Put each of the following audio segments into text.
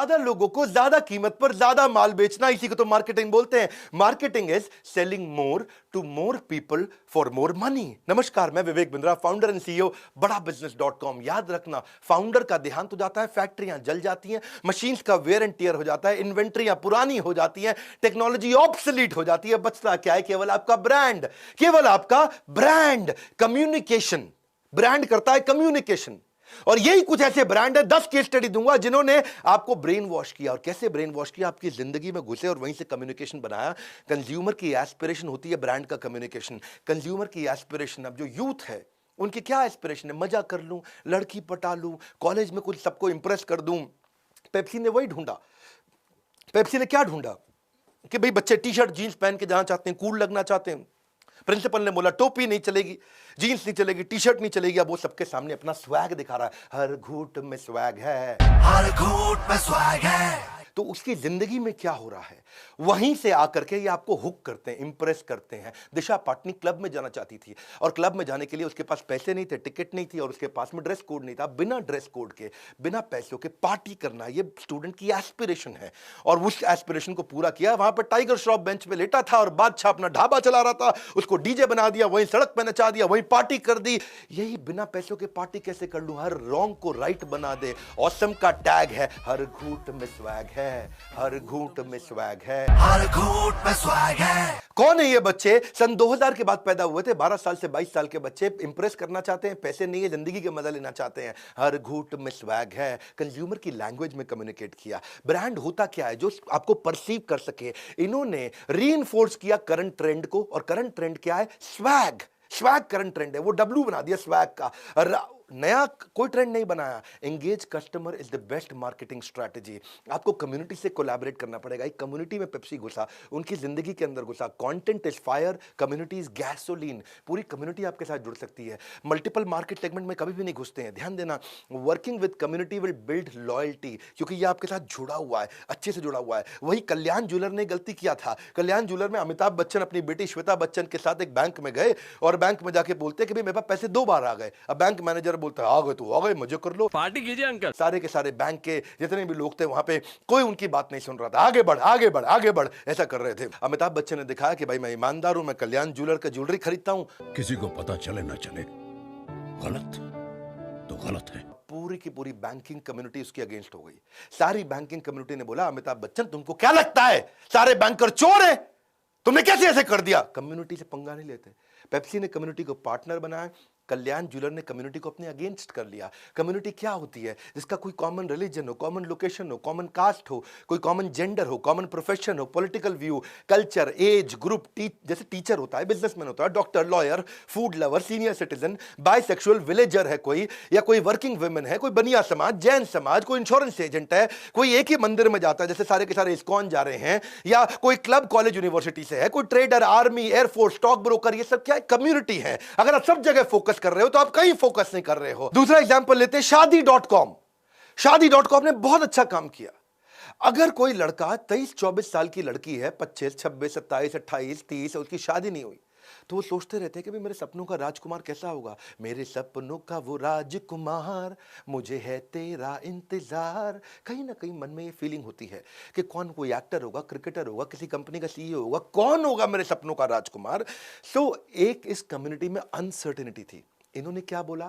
ज्यादा लोगों को ज्यादा कीमत पर ज्यादा माल बेचना, इसी को तो मार्केटिंग बोलते हैं। Marketing is selling more to more people for more money. नमस्कार, मैं Vivek Bindra, founder and CEO Bada business dot com. याद रखना, फाउंडर का देहांत हो जाता है, फैक्ट्रियां जल जाती हैं, मशीन्स का वेयर एंड टियर हो जाता है, इन्वेंट्रियां पुरानी हो जाती हैं, टेक्नोलॉजी ऑब्सोलीट हो जाती है। बचता क्या है? केवल आपका ब्रांड, केवल आपका ब्रांड। कम्युनिकेशन, ब्रांड करता है कम्युनिकेशन। और यही कुछ ऐसे ब्रांड है, 10 केस स्टडी दूंगा जिन्होंने आपको ब्रेन वॉश किया। और कैसे ब्रेन वॉश किया? आपकी जिंदगी में घुसे और वहीं से कम्युनिकेशन बनाया। कंज्यूमर की एस्पिरेशन होती है ब्रांड का कम्युनिकेशन। कंज्यूमर की एस्पिरेशन, अब जो यूथ है उनकी क्या एस्पिरेशन है? मजा कर लूं, लड़की पटा लूं, कॉलेज में कुछ सबको इंप्रेस कर दूं। पेप्सी ने वही ढूंढा। पेप्सी ने क्या ढूंढा कि भाई बच्चे टी शर्ट जींस पहन के जाना चाहते हैं, कूल लगना चाहते हैं। प्रिंसिपल ने बोला टोपी नहीं चलेगी, जीन्स नहीं चलेगी, टी शर्ट नहीं चलेगी। अब वो सबके सामने अपना स्वैग दिखा रहा है। हर घूंट में स्वैग है, हर घूंट में स्वैग है। तो उसकी जिंदगी में क्या हो रहा है? वहीं से आकर के ये आपको हुक करते हैं, इंप्रेस करते हैं। दिशा पाटनी क्लब में जाना चाहती थी और क्लब में जाने के लिए उसके पास पैसे नहीं थे, टिकट नहीं थी और उसके पास में ड्रेस कोड नहीं था। बिना ड्रेस कोड के, बिना पैसों के पार्टी करना, ये स्टूडेंट की एस्पिरेशन है। और उस एस्पिरेशन को पूरा किया। वहां पर टाइगर श्रॉफ बेंच में लेटा था और बादशाह अपना ढाबा चला रहा था। उसको डीजे बना दिया, वहीं सड़क पे नचा दिया, वहीं पार्टी कर दी। यही बिना पैसों के पार्टी कैसे कर लूं? हर रॉन्ग को राइट बना दे। ऑसम का टैग है, हर घूंट में स्वैग है, हर घूंट में स्वैग है, हर घूंट में स्वैग है। कौन है ये बच्चे? सन 2000 के बाद पैदा हुए थे। 12 साल से 22 साल के बच्चे इंप्रेस करना चाहते हैं, पैसे नहीं है, जिंदगी के मजा लेना चाहते हैं। हर घूंट में स्वैग है। कंज्यूमर की लैंग्वेज में कम्युनिकेट किया। ब्रांड होता क्या है? जो आपको परसीव कर सके। इन्होंने रीइंफोर्स किया करंट ट्रेंड को। और करंट ट्रेंड क्या है? स्वैग। स्वैग करंट ट्रेंड है, वो डब्ल्यू बना दिया स्वैग का। नया कोई ट्रेंड नहीं बनाया। Engage customer is the best marketing strategy. आपको कम्युनिटी से कोलैबोरेट करना पड़ेगा। एक कम्युनिटी में पेप्सी घुसा, उनकी जिंदगी के अंदर घुसा। Content is fire, community is gasoline. पूरी कम्युनिटी आपके साथ जुड़ सकती है। मल्टीपल मार्केट सेगमेंट में कभी भी नहीं घुसते हैं। ध्यान देना, working with community will build loyalty, क्योंकि ये आपके साथ जुड़ा हुआ है, अच्छे से जुड़ा हुआ है। वही कल्याण ज्वेलर ने गलती किया था। कल्याण ज्वेलर में अमिताभ बच्चन अपनी बेटी श्वेता बच्चन के साथ एक बैंक में गए और बैंक में जाके बोलते कि भाई मेरे पास पैसे 2 बार आ गए। अब बैंक मैनेजर बोलता है आ गए तो आ गए, मजे कर लो, पार्टी कीजिए अंकल। सारे के सारे बैंक के जितने भी लोग थे वहां पे कोई उनकी बात नहीं सुन रहा था। आगे बढ़, आगे बढ़, आगे बढ़, ऐसा कर रहे थे। अमिताभ बच्चन ने दिखाया कि भाई मैं ईमानदार हूं, मैं कल्याण ज्वेलर का ज्वेलरी खरीदता हूं। किसी को पता चले ना चले, गलत तो गलत है। पूरी की पूरी बैंकिंग कम्युनिटी उसके अगेंस्ट हो गई। सारी बैंकिंग कम्युनिटी ने बोला अमिताभ बच्चन तुमको क्या लगता है सारे बैंकर चोर हैं? तुमने कैसे ऐसे कर दिया? कम्युनिटी से पंगा नहीं लेते। पेप्सी ने कम्युनिटी को पार्टनर बनाया, कल्याण ज्वेलर ने कम्युनिटी को अपने अगेंस्ट कर लिया। कम्युनिटी क्या होती है? जिसका कोई कॉमन रिलीजन हो, कॉमन लोकेशन हो, कॉमन कास्ट हो, कोई कॉमन जेंडर हो, कॉमन प्रोफेशन हो, political view, culture, age group, जैसे टीचर होता है, बिजनेसमैन होता है, doctor, lawyer, food lover, senior citizen, bisexual, villager है कोई, या कोई वर्किंग वुमेन है, कोई बनिया समाज, जैन समाज, कोई इंश्योरेंस एजेंट है, कोई एक ही मंदिर में जाता है जैसे सारे के सारे इस्कॉन जा रहे हैं, या कोई क्लब कॉलेज यूनिवर्सिटी से है, कोई trader, army, air force, stock broker, ये सब क्या है? कम्युनिटी है। अगर आप सब जगह फोकस कर रहे हो तो आप कहीं फोकस नहीं कर रहे हो। दूसरा एग्जांपल लेते हैं शादी.com। शादी.com ने बहुत अच्छा काम किया। अगर कोई लड़का 23-24 साल की लड़की है, 25, 26, 27, 28, 30, उसकी शादी नहीं हुई, तो वो सोचते रहते हैं कि भाई मेरे सपनों का राजकुमार कैसा होगा? मेरे सपनों का वो राजकुमार, मुझे है तेरा इंतजार। कहीं ना कहीं मन में ये फीलिंग होती है कि कौन, कोई एक्टर होगा, क्रिकेटर होगा, किसी कंपनी का सीईओ होगा, कौन होगा मेरे सपनों का राजकुमार? एक इस कम्युनिटी में अनसर्टेनिटी थी। इन्होंने क्या बोला?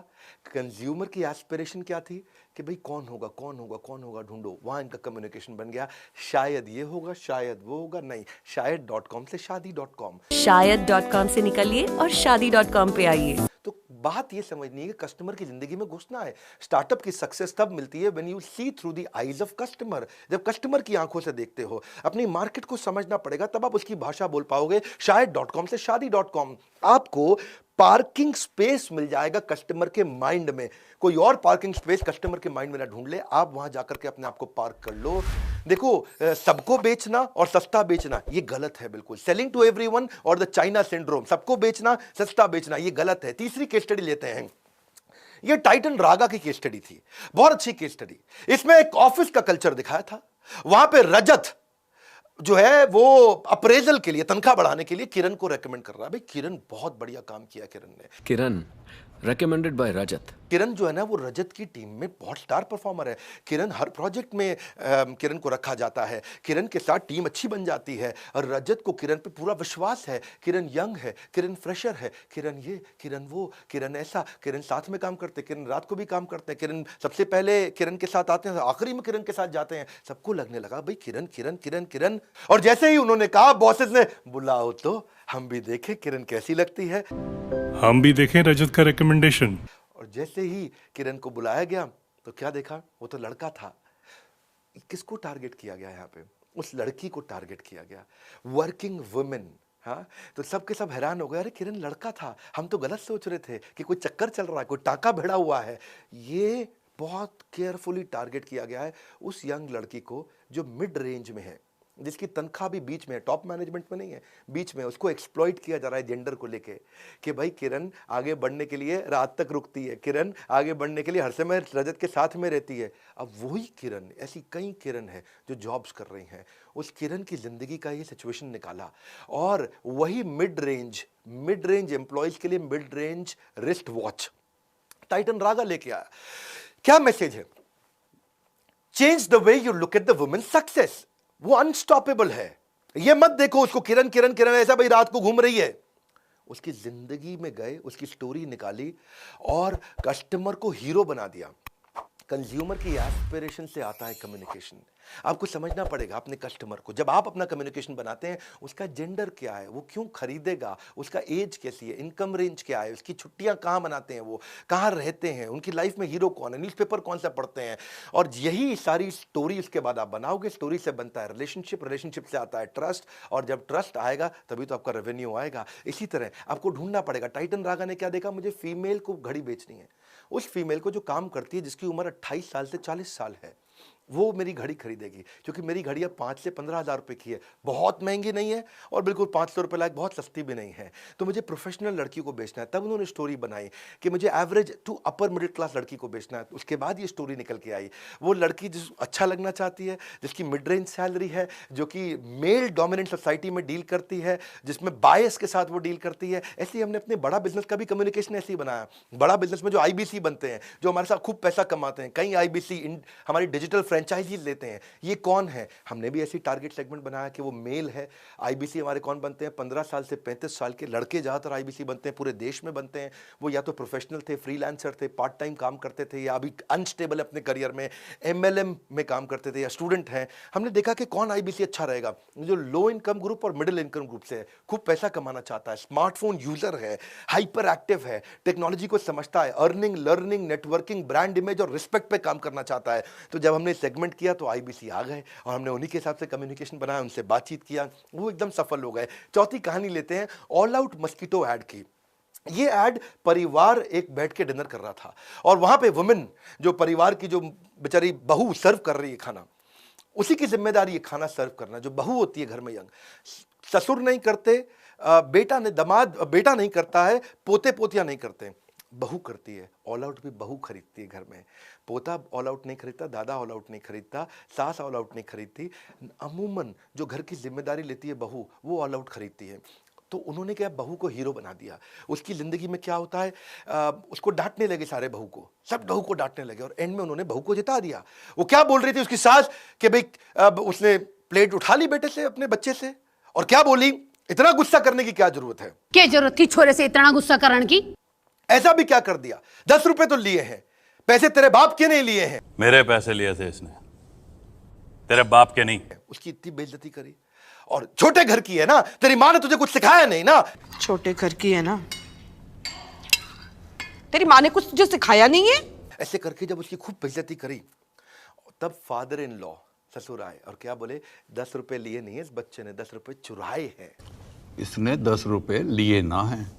कंज्यूमर की एस्पिरेशन क्या थी कि भाई कौन होगा, कौन होगा, कौन होगा, ढूंढो। वहां इनका कम्युनिकेशन बन गया, शायद ये होगा, शायद वो होगा, नहीं, शायद.com से शादी.com। शायद.com से निकलिए और शादी.com पे आइए। तो बात ये समझनी है कि कस्टमर की जिंदगी में घुसना है। स्टार्टअप की सक्सेस तब मिलती है when you see through the eyes of customer. जब कस्टमर की आंखों से देखते हो, अपनी मार्केट को समझना पड़ेगा, तब आप उसकी भाषा बोल पाओगे। शायद.com से शादी.com। आपको पार्किंग स्पेस मिल जाएगा कस्टमर के माइंड में। कोई और पार्किंग स्पेस कस्टमर के माइंड में ना ढूंढ ले, आप वहां जाकर के अपने आप को पार्क कर लो। देखो, सबको बेचना और सस्ता बेचना ये गलत है बिल्कुल। सेलिंग टू एवरीवन और द चाइना सिंड्रोम, सबको बेचना, सस्ता बेचना ये गलत है। तीसरी केस स्टडी लेते हैं। ये टाइटन रागा की केस स्टडी थी, बहुत अच्छी केस स्टडी। इसमें एक ऑफिस का कल्चर दिखाया था। वहां पे रजत जो है वो अप्रेजल के लिए, तनख्वाह बढ़ाने के लिए किरण को रेकमेंड कर रहा है। भाई किरण बहुत बढ़िया काम किया किरण ने। किरण recommended by रजत। किरण जो है ना वो रजत की टीम में बहुत स्टार परफॉर्मर है। किरण हर प्रोजेक्ट में किरण को रखा जाता है, किरण के साथ टीम अच्छी बन जाती है और रजत को किरण पे पूरा विश्वास है। किरण यंग है, किरण फ्रेशर है, किरण ये, किरण वो, किरण ऐसा, किरण साथ में काम करते, किरण रात को भी काम करते हैं, किरण सबसे पहले किरण के साथ आते हैं, आखिरी में किरण के साथ जाते हैं। सबको लगने लगा भाई किरण किरण किरण किरण। और जैसे ही उन्होंने कहा बॉसेस ने, बुलाओ तो हम भी देखें किरण कैसी लगती है। हम भी देखें रजत का रिकमेंडेशन। और जैसे ही किरण को बुलाया गया तो क्या देखा, वो तो लड़का था। किसको टारगेट किया गया यहाँ पे? उस लड़की को टारगेट किया गया, वर्किंग वुमेन। हाँ, तो सब के सब हैरान हो गए, अरे किरण लड़का था, हम तो गलत सोच रहे थे कि कोई चक्कर चल रहा है, कोई टाका भिड़ा हुआ है। ये बहुत केयरफुली टारगेट किया गया है उस यंग लड़की को जो मिड रेंज में है, जिसकी तनख्वाह भी बीच में है, टॉप मैनेजमेंट में नहीं है, बीच में। उसको एक्सप्लॉइट किया जा रहा है जेंडर को लेके कि भाई किरण आगे बढ़ने के लिए रात तक रुकती है, किरण आगे बढ़ने के लिए हर समय रजत के साथ में रहती है। अब वही किरण, ऐसी कई किरण है जो जॉब्स कर रही हैं, उस किरण की जिंदगी का ये सिचुएशन निकाला और वही मिड रेंज एम्प्लॉयज के लिए mid range wrist watch Titan Raga लेके आया। क्या मैसेज है? Change the way you look at the women success. वो अनस्टॉपेबल है। ये मत देखो उसको किरण किरण किरण ऐसा भाई रात को घूम रही है। उसकी जिंदगी में गए, उसकी स्टोरी निकाली और कस्टमर को हीरो बना दिया। कंज्यूमर की एस्पिरेशन से आता है कम्युनिकेशन। आपको समझना पड़ेगा अपने कस्टमर को। जब आप अपना कम्युनिकेशन बनाते हैं, उसका जेंडर क्या है, वो क्यों खरीदेगा, उसका एज कैसी है, इनकम रेंज क्या है, उसकी छुट्टियां कहाँ मनाते हैं, वो कहाँ रहते हैं, उनकी लाइफ में हीरो कौन है, न्यूज़पेपर कौन सा पढ़ते हैं, और यही सारी स्टोरी उसके बाद आप बनाओगे। स्टोरी से बनता है रिलेशनशिप, रिलेशनशिप से आता है ट्रस्ट, और जब ट्रस्ट आएगा तभी तो आपका रेवेन्यू आएगा। इसी तरह आपको ढूंढना पड़ेगा। टाइटन रागा ने क्या देखा, मुझे फीमेल को घड़ी बेचनी है। उस फीमेल को जो काम करती है, जिसकी उम्र 28 साल से 40 साल है, वो मेरी घड़ी खरीदेगी, क्योंकि मेरी घड़ी अब 5 से 15 हज़ार रुपये की है, बहुत महंगी नहीं है और बिल्कुल 500 रुपये लायक बहुत सस्ती भी नहीं है। तो मुझे प्रोफेशनल लड़की को बेचना है। तब उन्होंने स्टोरी बनाई कि मुझे average to upper middle class लड़की को बेचना है। उसके बाद ये स्टोरी निकल के आई। वो लड़की जिस अच्छा लगना चाहती है, जिसकी मिड रेंज सैलरी है, जो कि मेल डोमिनेंट सोसाइटी में डील करती है, जिसमें बायस के साथ वो डील करती है। ऐसे ही हमने अपने बड़ा बिजनेस का भी कम्युनिकेशन ऐसे ही बनाया। बड़ा बिजनेस में जो IBC बनते हैं, जो हमारे साथ खूब पैसा कमाते हैं, कई IBC हमारी डिजिटल फ्रेंचाइजीज लेते हैं, ये कौन है? हमने भी ऐसी टारगेट सेगमेंट बनाया कि वो मेल है। IBC हमारे कौन बनते हैं? 15 साल से 35 साल के लड़के ज़्यादातर IBC बनते हैं, पूरे देश में बनते हैं। वो या तो प्रोफेशनल थे, फ्रीलांसर थे, पार्ट टाइम काम करते थे, या अभी अनस्टेबल अपने करियर में MLM में काम करते थे, या स्टूडेंट हैं। हमने देखा कि कौन IBC अच्छा रहेगा, जो लो इनकम ग्रुप और मिडिल इनकम ग्रुप से है, खूब पैसा कमाना चाहता है, स्मार्टफोन यूजर है, हाइपर एक्टिव है, टेक्नोलॉजी को समझता है, earning, learning, networking, brand image और रिस्पेक्ट पे काम करना चाहता है। तो जब हमने सेगमेंट किया तो IBC आ गए और हमने उन्हीं के हिसाब से कम्युनिकेशन बनाया, उनसे बातचीत किया, वो एकदम सफल हो गए। चौथी कहानी लेते हैं ऑल आउट मस्कीटो ऐड की। ये ऐड परिवार एक बैठ के डिनर कर रहा था और वहां पे वुमेन, जो परिवार की जो बेचारी बहू सर्व कर रही है खाना, उसी की जिम्मेदारी है खाना सर्व करना। जो बहू होती है घर में यंग, ससुर नहीं करते, बेटा ने दामाद बेटा नहीं करता है, पोते पोतियां नहीं करते, बहू करती है। ऑल आउट भी बहू खरीदती है घर में। पोता ऑल आउट नहीं खरीदता, दादा ऑल आउट नहीं खरीदता, सास ऑल आउट नहीं खरीदती। अमूमन जो घर की जिम्मेदारी लेती है बहू, वो ऑल आउट खरीदती है। तो उन्होंने क्या, बहू को हीरो बना दिया। उसकी जिंदगी में क्या होता है, उसको डांटने लगे, सारे बहू को, सब बहू को डांटने लगे, और एंड में उन्होंने बहू को जिता दिया। वो क्या बोल रही थी उसकी सास कि भाई उसने प्लेट उठा ली बेटे से, अपने बच्चे से, और क्या बोली, इतना गुस्सा करने की क्या जरूरत है, क्या जरूरत थी छोरे से इतना गुस्सा करने की? ऐसा भी क्या कर दिया, 10 रुपए तो लिए हैं, पैसे तेरे बाप के नहीं लिए हैं। मेरे पैसे लिए थे इसने, तेरे बाप के नहीं। उसकी इतनी बेइज्जती करी। और छोटे घर की है ना, तेरी माँ ने तुझे कुछ सिखाया नहीं ना। छोटे घर की है ना, तेरी माँ ने कुछ तुझे सिखाया नहीं है। ऐसे करके जब उसकी खूब बेइज्जती करी, तब फादर इन लॉ ससुर आए और क्या बोले, 10 रुपए लिए नहीं है इस बच्चे ने, 10 रुपए चुराए हैं। इसने 10 रुपए लिए ना हैं,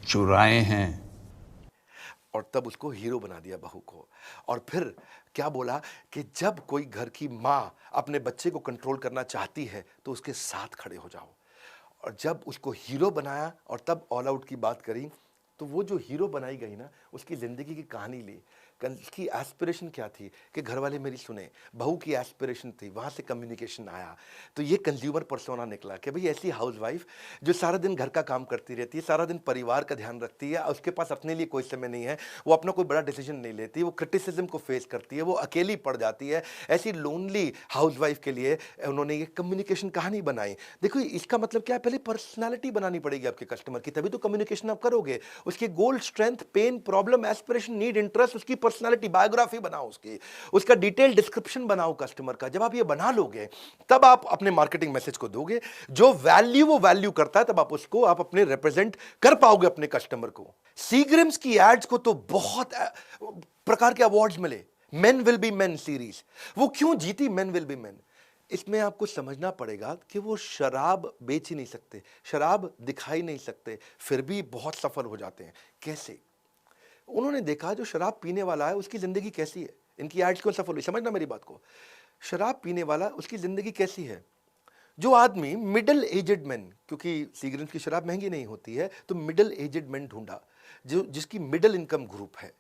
चुराए हैं। और तब उसको हीरो बना दिया बहू को। और फिर क्या बोला कि जब कोई घर की माँ अपने बच्चे को कंट्रोल करना चाहती है तो उसके साथ खड़े हो जाओ। और जब उसको हीरो बनाया और तब ऑल आउट की बात करी, तो वो जो हीरो बनाई गई ना, उसकी ज़िंदगी की कहानी ली। की एस्पिरेशन क्या थी कि घर वाले मेरी सुने, बहू की एस्पिरेशन थी, वहाँ से कम्युनिकेशन आया। तो ये कंज्यूमर पर्सोना निकला कि भाई ऐसी हाउसवाइफ जो सारा दिन घर का काम करती रहती है, सारा दिन परिवार का ध्यान रखती है, उसके पास अपने लिए कोई समय नहीं है, वो अपना कोई बड़ा डिसीजन नहीं लेती, वो क्रिटिसिज्म को फेस करती है, वो अकेली पड़ जाती है, ऐसी लोनली हाउसवाइफ के लिए उन्होंने ये कम्युनिकेशन कहानी बनाई। देखो इसका मतलब क्या है, पहले पर्सनालिटी बनानी पड़ेगी आपके कस्टमर की, तभी तो कम्युनिकेशन आप करोगे। उसके goal, strength, pain, problem, aspiration, need, interest, उसकी पर्सनालिटी, बायोग्राफी बनाओ उसकी, उसका डिटेल डिस्क्रिप्शन बनाओ कस्टमर का। जब आप ये बना लोगे तब आप अपने मार्केटिंग मैसेज को दोगे, जो वैल्यू वो वैल्यू करता है, तब आप उसको आप अपने रिप्रेजेंट कर पाओगे अपने कस्टमर को। सीग्रिम्स की एड्स को तो बहुत प्रकार के अवार्ड्स मिले। Men will be main series, वो क्यों जीती मेन विल बी मेन? इसमें आपको समझना पड़ेगा कि वो शराब बेच ही नहीं सकते, शराब दिखाई नहीं सकते, फिर भी बहुत सफल हो जाते हैं। कैसे? उन्होंने देखा जो शराब पीने वाला है उसकी जिंदगी कैसी है, इनकी एड्स क्यों सफल हुई। समझना मेरी बात को, शराब पीने वाला उसकी जिंदगी कैसी है। जो आदमी मिडिल एजेड मैन, क्योंकि सीग्रेट की शराब महंगी नहीं होती है, तो मिडिल एजेड मैन ढूंढा जो जिसकी मिडिल इनकम ग्रुप है,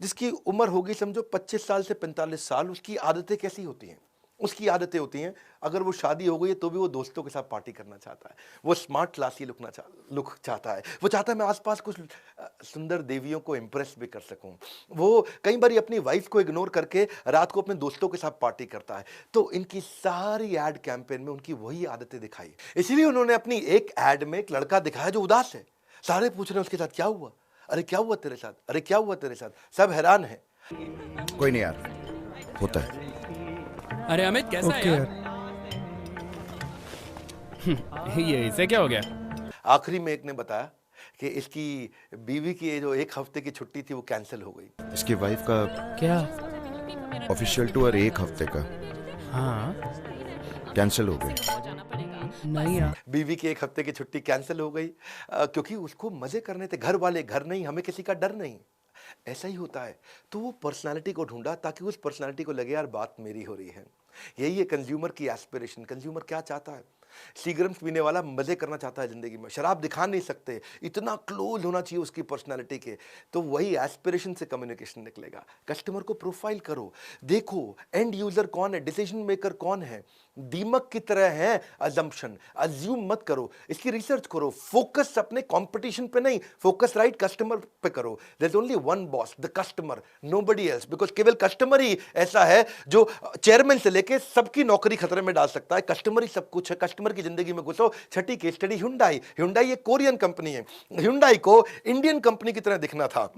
जिसकी उम्र होगी समझो 25 साल से 45 साल। उसकी आदतें कैसी होती हैं? उसकी आदतें होती हैं, अगर वो शादी हो गई है तो भी वो दोस्तों के साथ पार्टी करना चाहता है, वो स्मार्ट क्लासी लुक चाहता है, वो चाहता है मैं आसपास कुछ सुंदर देवियों को इम्प्रेस भी कर सकूं। वो कई बार अपनी वाइफ को इग्नोर करके रात को अपने दोस्तों के साथ पार्टी करता है। तो इनकी सारी एड कैंपेन में उनकी वही आदतें दिखाई। इसीलिए उन्होंने अपनी एक एड में एक लड़का दिखाया जो उदास है। सारे पूछ रहे हैं उसके साथ क्या हुआ, अरे क्या हुआ तेरे साथ, अरे क्या हुआ तेरे साथ, सब हैरान है। कोई नहीं यार, होता है। अरे अमित कैसा है यार? ये इसे क्या हो गया? आखिरी में एक ने बताया कि इसकी बीवी की जो 1 हफ्ते की छुट्टी थी वो कैंसिल हो गई। इसकी वाइफ का क्या? ऑफिशियल टूर 1 हफ्ते का हाँ कैंसिल हो गया। नहीं यार, बीवी की 1 हफ्ते की छुट्टी कैंसिल हो गई क्योंकि उसको मजे करने थे, घर वाले, घर नहीं, हमें किसी का डर नहीं। ऐसा ही होता है। तो वो पर्सनालिटी को ढूंढा ताकि उस पर्सनालिटी को लगे यार बात मेरी हो रही है। यही है कंज्यूमर की एस्पिरेशन। कंज्यूमर क्या चाहता है? सीग्रेट पीने वाला मजे करना चाहता है जिंदगी में, शराब दिखा नहीं सकते, इतना क्लोज होना चाहिए उसकी पर्सनालिटी के। तो वही एस्पिरेशन से कम्युनिकेशन निकलेगा। कस्टमर को प्रोफाइल करो, देखो एंड यूजर कौन है, डिसीजन मेकर कौन है। दीमक की तरह है अजम्पशन, अज्यूम मत करो, इसकी रिसर्च करो। फोकस अपने कंपटीशन पे नहीं, फोकस राइट कस्टमर पे करो। There is only one boss, the customer, nobody else, because केवल कस्टमर ही ऐसा है जो चेयरमैन से लेके सबकी नौकरी खतरे में डाल सकता है। कस्टमर ही सब कुछ है। कस्टमर की जिंदगी में घुसो। छठी केस स्टडी Hyundai। Hyundai एक कोरियन कंपनी है। Hyundai को इंडियन कंपनी की तरह दिखना था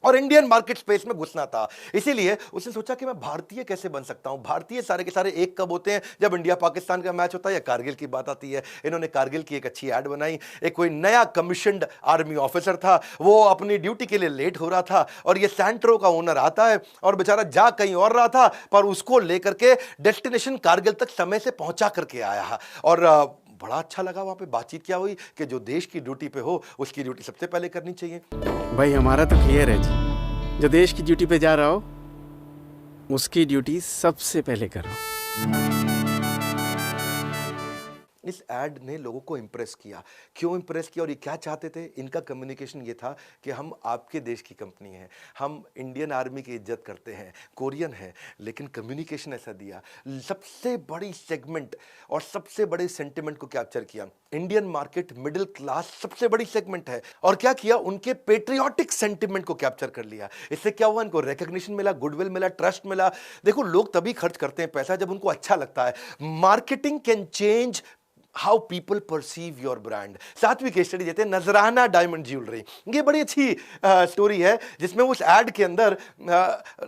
और इंडियन मार्केट स्पेस में घुसना था। इसीलिए उसने सोचा कि मैं भारतीय कैसे बन सकता हूं। भारतीय सारे के सारे एक कब होते हैं? जब इंडिया पाकिस्तान का मैच होता है या कारगिल की बात आती है। इन्होंने कारगिल की एक अच्छी ऐड बनाई। एक कोई नया कमीशन्ड आर्मी ऑफिसर था, वो अपनी ड्यूटी के लिए लेट हो रहा था और ये सैंट्रो का ओनर आता है और बेचारा जा कहीं और रहा था, पर उसको लेकर के डेस्टिनेशन कारगिल तक समय से पहुंचा करके आया। और बड़ा अच्छा लगा। वहां पे बातचीत क्या हुई कि जो देश की ड्यूटी पे हो उसकी ड्यूटी सबसे पहले करनी चाहिए। भाई हमारा तो क्लियर है जी, जो देश की ड्यूटी पे जा रहा हो उसकी ड्यूटी सबसे पहले करो। इस ऐड ने लोगों को इंप्रेस किया। क्यों इंप्रेस किया और ये क्या चाहते थे? इनका कम्युनिकेशन ये था कि हम आपके देश की कंपनी है, हम इंडियन आर्मी की इज्जत करते हैं, कोरियन है, लेकिन कम्युनिकेशन ऐसा दिया। सबसे बड़ी सेगमेंट और सबसे बड़े सेंटिमेंट को कैप्चर किया। इंडियन मार्केट मिडिल क्लास सबसे बड़ी सेगमेंट है और क्या किया? उनके पेट्रियोटिक सेंटिमेंट को कैप्चर कर लिया। इससे क्या हुआ? इनको रिकग्निशन मिला, गुडविल मिला, ट्रस्ट मिला। देखो लोग तभी खर्च करते हैं पैसा जब उनको अच्छा लगता है। Marketing can change how people perceive your brand. 7वीं केस स्टडी देते हैं नजराना डायमंड ज्वेलरी। ये बड़ी अच्छी स्टोरी है जिसमें उस एड के अंदर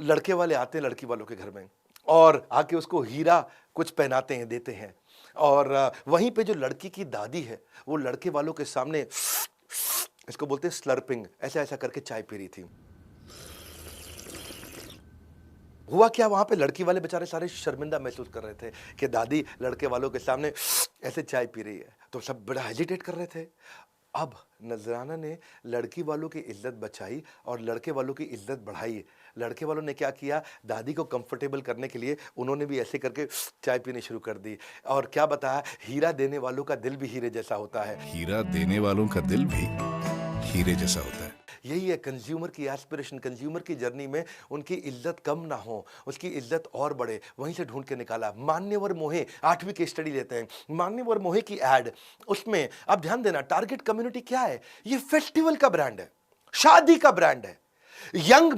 लड़के वाले आते हैं लड़की वालों के घर में और आके उसको हीरा कुछ पहनाते हैं, देते हैं। और वहीं पे जो लड़की की दादी है वो लड़के वालों के सामने, इसको बोलते हैं स्लर्पिंग, ऐसा ऐसा करके चाय पी रही थी। हुआ क्या? वहां पे लड़की वाले बेचारे सारे शर्मिंदा महसूस कर रहे थे कि दादी लड़के वालों के सामने ऐसे चाय पी रही है, तो सब बड़ा हेजिटेट कर रहे थे। अब नजराना ने लड़की वालों की इज्जत बचाई और लड़के वालों की इज्जत बढ़ाई। लड़के वालों ने क्या किया? दादी को कंफर्टेबल करने के लिए उन्होंने भी ऐसे करके चाय पीनी शुरू कर दी। और क्या बताया? हीरा देने वालों का दिल भी हीरे जैसा होता है। हीरा देने वालों का दिल भी हीरे जैसा होता है। यही है कंज्यूमर की एस्पिरेशन, कंज्यूमर की जर्नी में उनकी इज्जत कम ना हो, उसकी इज्जत और बढ़े, वहीं से ढूंढ के निकाला। मान्यवर मोहे, 8वीं केस स्टडी लेते हैं, मान्यवर मोहे की एड, उसमें अब ध्यान देना टारगेट कम्युनिटी क्या है, ये फेस्टिवल का ब्रांड है, शादी का ब्रांड है। Young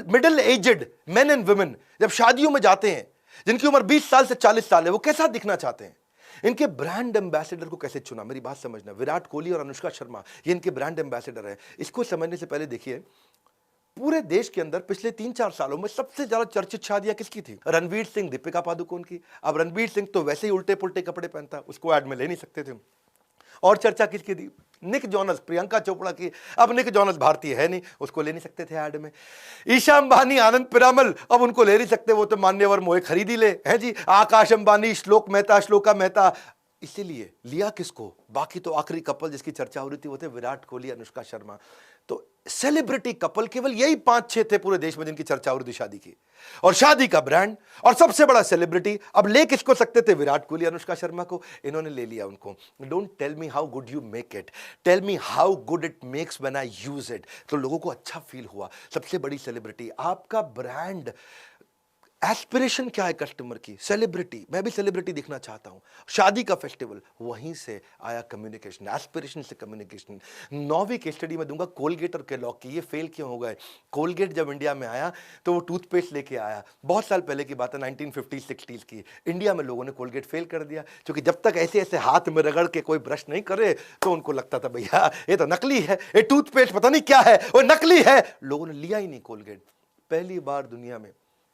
middle aged men and women जब शादियों में जाते हैं, जिनकी उम्र 20 साल से 40 साल है, वो कैसा दिखना चाहते हैं, इनके ब्रांड एम्बेसडर को कैसे चुना। मेरी बात समझना, विराट कोहली और अनुष्का शर्मा ये इनके ब्रांड एम्बेसडर है। इसको समझने से पहले देखिए, पूरे देश के अंदर पिछले 3-4 सालों में सबसे ज्यादा चर्चित शादियां किसकी थी? रणवीर सिंह, दीपिका पादुकोण की। अब रणवीर सिंह तो वैसे ही उल्टे पुल्टे कपड़े पहनता, उसको ऐड में ले नहीं सकते थे। और चर्चा किसकी थी? निक जॉनस, प्रियंका चोपड़ा की। अब निक जॉनस भारतीय है नहीं, उसको ले नहीं सकते थे ऐड में। ईशा अंबानी, आनंद पिरामल, अब उनको ले नहीं सकते, वो तो मान्यवर मोहे खरीद ही ले हैं जी। आकाश अंबानी, श्लोका मेहता। इसीलिए लिया किसको? बाकी तो आखिरी कपल जिसकी चर्चा हो रही थी वो थे विराट कोहली, अनुष्का शर्मा। तो सेलिब्रिटी कपल केवल यही 5-6 थे पूरे देश में जिनकी चर्चा हो रही थी शादी की। और शादी का ब्रांड और सबसे बड़ा सेलिब्रिटी, अब ले किसको सकते थे? विराट कोहली, अनुष्का शर्मा को। इन्होंने ले लिया उनको। Don't tell me how good you make it, tell me how good it makes when I use it. तो लोगों को अच्छा फील हुआ। सबसे बड़ी सेलिब्रिटी, आपका ब्रांड एस्पिरेशन क्या है कस्टमर की? सेलिब्रिटी, मैं भी सेलिब्रिटी दिखना चाहता हूं। शादी का फेस्टिवल, वहीं से आया कम्युनिकेशन, एस्पिरेशन से कम्युनिकेशन। 9वीं केस स्टडी में दूंगा कोलगेट और केलॉग की। ये फेल क्यों हो गए? कोलगेट जब इंडिया में आया तो वो टूथपेस्ट लेके आया, बहुत साल पहले की बात है, 1950-60s की। इंडिया में लोगों ने कोलगेट फेल कर दिया, क्योंकि जब तक ऐसे ऐसे हाथ में रगड़ के कोई ब्रश नहीं करे तो उनको लगता था भैया ये तो नकली है, ये टूथपेस्ट पता नहीं क्या है, वो नकली है। लोगों ने लिया ही नहीं कोलगेट। पहली बार दुनिया में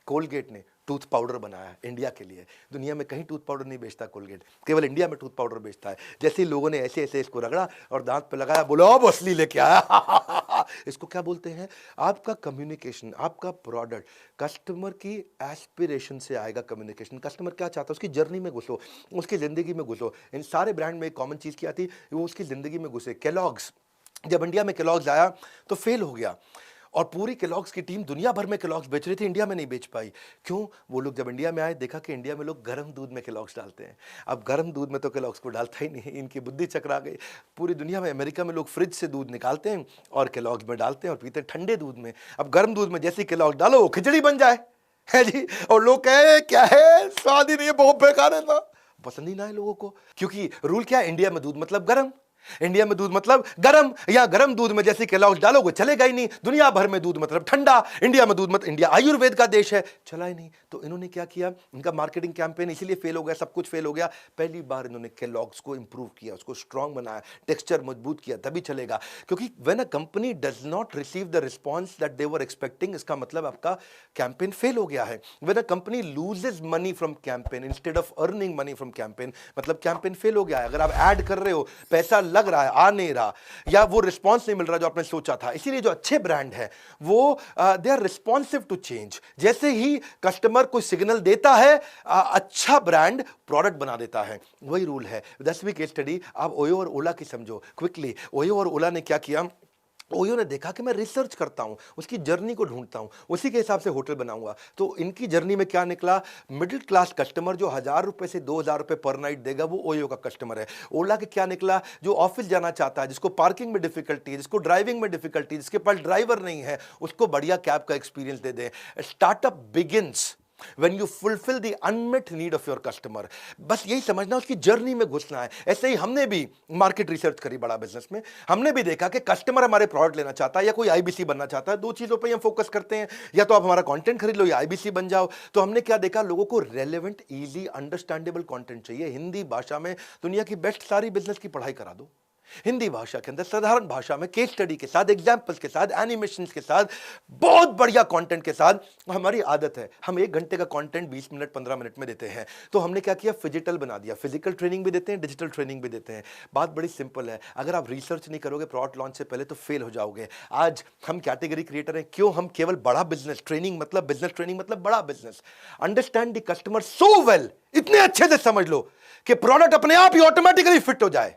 कोलगेट ने टूथ पाउडर बनाया इंडिया के लिए। दुनिया में कहीं टूथ पाउडर नहीं बेचता कोलगेट, केवल इंडिया में टूथ पाउडर बेचता है। जैसे ही लोगों ने ऐसे ऐसे इसको रगड़ा और दांत पे लगाया, बोलो अब असली लेके आया। इसको क्या बोलते हैं? आपका कम्युनिकेशन, आपका प्रोडक्ट कस्टमर की एस्पिरेशन से आएगा। कम्युनिकेशन, कस्टमर क्या चाहता है उसकी जर्नी में घुसो, उसकी जिंदगी में घुसो। इन सारे ब्रांड में एक कॉमन चीज क्या थी, वो उसकी जिंदगी में घुसे। केलॉग्स, जब इंडिया में केलॉग्स आया तो फेल हो गया, और पूरी केलॉग्स की टीम दुनिया भर में केलॉग्स बेच रही थी, इंडिया में नहीं बेच पाई। क्यों? वो लोग जब इंडिया में आए, देखा कि इंडिया में लोग गर्म दूध में केलॉग्स डालते हैं। अब गर्म दूध में तो केलॉग्स को डालता ही नहीं, इनकी बुद्धि चकरा गई। पूरी दुनिया में, अमेरिका में लोग फ्रिज से दूध निकालते हैं और केलॉग्स में डालते हैं और पीते हैं ठंडे दूध में। अब गर्म दूध में जैसे केलॉग्स डालो वो खिचड़ी बन जाए, है जी। और लोग कहे क्या है, स्वाद ही नहीं है, बहुत बेकार है ना, पसंद ही ना है लोगों को। क्योंकि रूल क्या है? इंडिया में दूध मतलब गर्म, इंडिया में दूध मतलब गरम, या गरम दूध में जैसे केलॉग्स डालोगे चलेगा ही नहीं। दुनिया भर में दूध मतलब ठंडा, इंडिया में दूध मतलब, इंडिया आयुर्वेद का देश है, चला ही नहीं। तो इन्होंने क्या किया? इनका मार्केटिंग कैंपेन इसीलिए फेल हो गया, सब कुछ फेल हो गया। पहली बार इन्होंने केलॉग्स को इंप्रूव किया, उसको स्ट्रांग बनाया, टेक्सचर मजबूत किया, तभी चलेगा। क्योंकि when a company does not receive the response that they were expecting, इसका मतलब आपका कैंपेन फेल हो गया है। When a company loses money from campaign instead of earning money from campaign, मतलब कैंपेन फेल हो गया है। अगर आप ऐड कर रहे हो, पैसा लग रहा है, आ नहीं रहा, या वो रिस्पॉन्स नहीं मिल रहा जो आपने सोचा था। इसीलिए जो अच्छे ब्रांड है वो they are responsive to change. जैसे ही कस्टमर को सिग्नल देता है, अच्छा ब्रांड प्रोडक्ट बना देता है। वही रूल है। 10वीं केस स्टडी आप ओयो और ओला की समझो क्विकली। ओयो और ओला ने क्या किया? ओयो ने देखा कि मैं रिसर्च करता हूं, उसकी जर्नी को ढूंढता हूं, उसी के हिसाब से होटल बनाऊंगा। तो इनकी जर्नी में क्या निकला? मिडिल क्लास कस्टमर जो 1000 रुपए से 2000 रुपए पर नाइट देगा, वो ओयो का कस्टमर है। ओला के क्या निकला? जो ऑफिस जाना चाहता है, जिसको पार्किंग में डिफिकल्टी है, जिसको ड्राइविंग में डिफिकल्टी, जिसके पास ड्राइवर नहीं है, उसको बढ़िया कैब का experience they they. Startup begins when you fulfill the unmet need of your customer। बस यही समझना, उसकी जर्नी में घुसना है। ऐसे ही हमने भी मार्केट रिसर्च करी बड़ा बिजनेस में, हमने भी देखा कि कस्टमर हमारे प्रोडक्ट लेना चाहता है या कोई आईबीसी बनना चाहता है। दो चीजों पे हम फोकस करते हैं, या तो आप हमारा कंटेंट खरीद लो या आईबीसी बन जाओ। तो हमने क्या देखा? लोगों को रेलेवेंट, इजी, अंडरस्टैंडेबल कंटेंट चाहिए। हिंदी भाषा में दुनिया की बेस्ट सारी बिजनेस की पढ़ाई करा दो, हिंदी भाषा के अंदर, साधारण भाषा में, केस स्टडी के साथ, एग्जाम्पल्स के साथ, एनिमेशंस के साथ, बहुत बढ़िया कंटेंट के साथ। हमारी आदत है हम 1 घंटे का कंटेंट 20 मिनट 15 मिनट में देते हैं। तो हमने क्या किया? फिजिकल बना दिया। फिजिकल ट्रेनिंग भी देते हैं, डिजिटल ट्रेनिंग भी देते हैं। बात बड़ी सिंपल है, अगर आप रिसर्च नहीं करोगे प्रोडक्ट लॉन्च से पहले तो फेल हो जाओगे। आज हम कैटेगरी क्रिएटर हैं, क्यों? हम केवल बड़ा बिजनेस, ट्रेनिंग मतलब बिजनेस ट्रेनिंग मतलब बड़ा business. Understand the customer so well, इतने अच्छे से समझ लो कि प्रोडक्ट अपने आप ही ऑटोमेटिकली फिट हो जाए।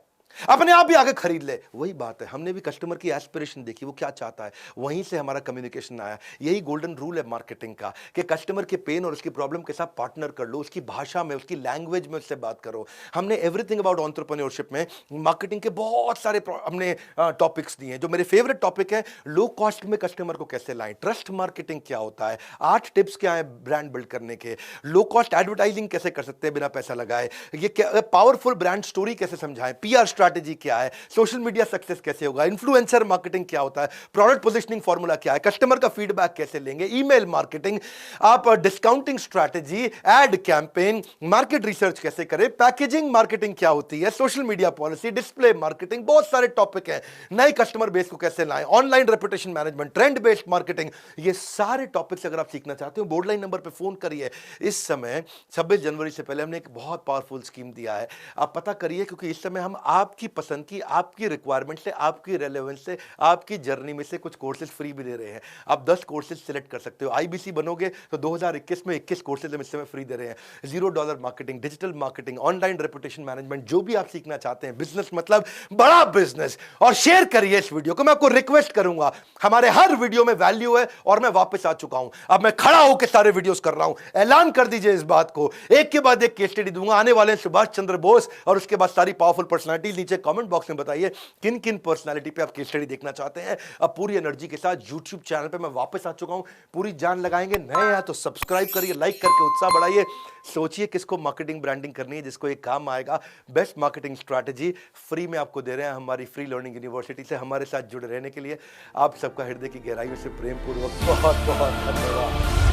अपने आप भी आगे खरीद ले। वही बात है, हमने भी कस्टमर की एस्पिरेशन देखी, वो क्या चाहता है, वहीं से हमारा कम्युनिकेशन आया। यही गोल्डन रूल है मार्केटिंग का कि कस्टमर के पेन और उसकी प्रॉब्लम के साथ पार्टनर कर लो, उसकी भाषा में, उसकी लैंग्वेज में उससे बात करो। हमने एवरीथिंग अबाउट एंटरप्रेन्योरशिप में मार्केटिंग के बहुत सारे हमने टॉपिक्स दिए हैं। जो मेरे फेवरेट टॉपिक है, लो कॉस्ट में कस्टमर को कैसे लाएं, ट्रस्ट मार्केटिंग क्या होता है, 8 टिप्स क्या है ब्रांड बिल्ड करने के, लो कॉस्ट एडवर्टाइजिंग कैसे कर सकते हैं बिना पैसा लगाए, ये पावरफुल ब्रांड स्टोरी कैसे समझाएं, पीआर स्ट्रैटेजी क्या है, सोशल मीडिया सक्सेस कैसे होगा, इन्फ्लुएंसर मार्केटिंग क्या होता है, प्रोडक्ट पोजीशनिंग फॉर्मूला क्या है, कस्टमर का फीडबैक कैसे लेंगे, ईमेल मार्केटिंग, आप discounting strategy, ad campaign, market research कैसे करें, पैकेजिंग मार्केटिंग क्या होती है, social media policy, display marketing, बहुत सारे टॉपिक हैं। नए कस्टमर बेस को कैसे लाएं, online reputation management, trend based marketing, ये सारे टॉपिक्स अगर आप सीखना चाहते हो, बोर्ड लाइन नंबर पे फोन करिए। इस समय 26 जनवरी से पहले हमने एक बहुत पावरफुल स्कीम दिया है, आप पता करिए, क्योंकि इस समय हम आपकी पसंद की, आपकी रिक्वायरमेंट से, आपकी रेलेवेंस से, आपकी जर्नी में से कुछ कोर्सेज फ्री भी दे रहे हैं। आप 10 कोर्सेज सिलेक्ट कर सकते हो। आईबीसी बनोगे तो 2021 में 21 कोर्सेज हम इस समय फ्री दे रहे हैं। $0 marketing, digital marketing, online reputation management, जो भी आप सीखना चाहते हैं, बिजनेस मतलब बड़ा बिजनेस। और शेयर करिए इस वीडियो को। मैं आपको रिक्वेस्ट करूंगा, हमारे हर वीडियो में वैल्यू है और मैं वापस आ चुका हूं। अब मैं खड़ा होकर सारे वीडियोस कर रहा हूं। ऐलान कर दीजिए इस बात को, एक के बाद एक केस स्टडी दूंगा। आने वाले हैं सुभाष चंद्र बोस और उसके बाद सारी पावरफुल पर्सनालिटीज। नीचे कमेंट बॉक्स में बताइए किन किन पर्सनालिटी पे आप केस स्टडी देखना चाहते हैं। अब पूरी एनर्जी के साथ YouTube चैनल पे मैं वापस आ चुका हूं, पूरी जान लगाएंगे। नए हैं तो सब्सक्राइब करिए, लाइक करके उत्साह बढ़ाइए। सोचिए किसको मार्केटिंग ब्रांडिंग करनी है, जिसको एक काम आएगा। बेस्ट मार्केटिंग स्ट्रैटेजी फ्री में आपको दे रहे हैं हमारी फ्री लर्निंग यूनिवर्सिटी से। हमारे साथ जुड़े रहने के लिए आप सबका हृदय की गहराइयों से प्रेम पूर्वक बहुत बहुत धन्यवाद।